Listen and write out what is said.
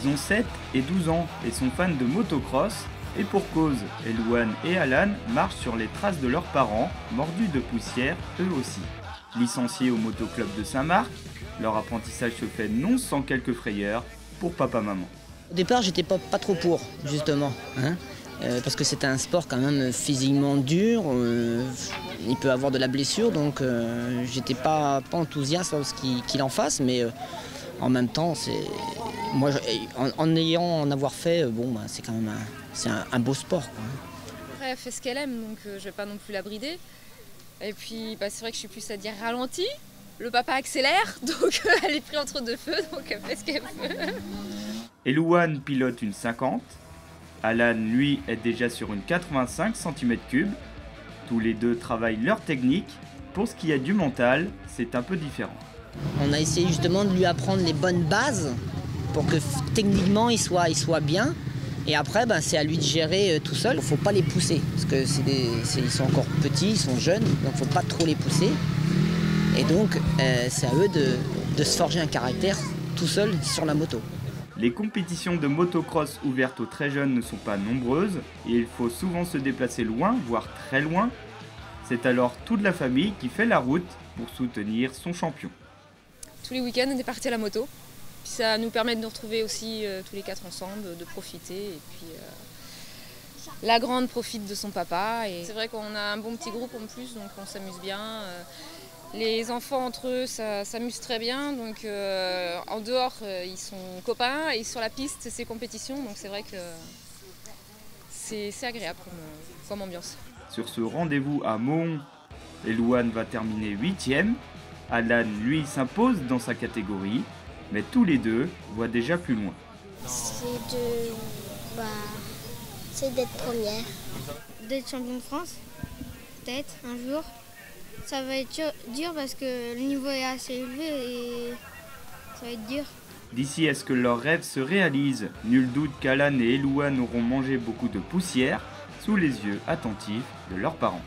Ils ont 7 et 12 ans et sont fans de motocross, et pour cause, Elouane et Alan marchent sur les traces de leurs parents, mordus de poussière eux aussi. Licenciés au motoclub de Saint-Marc, leur apprentissage se fait non sans quelques frayeurs pour papa-maman. Au départ, j'étais pas trop pour, justement, parce que c'est un sport quand même physiquement dur, il peut avoir de la blessure, donc j'étais pas enthousiaste qu'il en fasse, mais en même temps, moi, en avoir fait, c'est quand même un beau sport, quoi. Après, elle fait ce qu'elle aime, donc je vais pas non plus la brider. Et puis, c'est vrai que je suis plus à dire ralenti. Le papa accélère, donc elle est prise entre deux feux, donc elle fait ce qu'elle veut. Elouane pilote une 50. Alan, lui, est déjà sur une 85 cm3. Tous les deux travaillent leur technique. Pour ce qui est du mental, c'est un peu différent. On a essayé justement de lui apprendre les bonnes bases pour que techniquement il soit bien. Et après, c'est à lui de gérer tout seul. Il ne faut pas les pousser, parce que ils sont encore petits, ils sont jeunes, donc il ne faut pas trop les pousser. Et donc, c'est à eux de se forger un caractère tout seul sur la moto. Les compétitions de motocross ouvertes aux très jeunes ne sont pas nombreuses et il faut souvent se déplacer loin, voire très loin. C'est alors toute la famille qui fait la route pour soutenir son champion. Tous les week-ends, on est partis à la moto. Puis ça nous permet de nous retrouver aussi tous les quatre ensemble, de profiter. Et puis la grande profite de son papa. Et c'est vrai qu'on a un bon petit groupe en plus, donc on s'amuse bien. Les enfants entre eux s'amusent très bien, donc en dehors ils sont copains et sur la piste c'est compétition, donc c'est vrai que c'est agréable comme ambiance. Sur ce rendez-vous à Mohon, Elouane va terminer 8e, Alan lui s'impose dans sa catégorie, mais tous les deux voient déjà plus loin. C'est d'être première. D'être champion de France, peut-être un jour. Ça va être dur parce que le niveau est assez élevé et ça va être dur. D'ici à ce que leurs rêves se réalisent, nul doute qu'Alan et Elouane auront mangé beaucoup de poussière sous les yeux attentifs de leurs parents.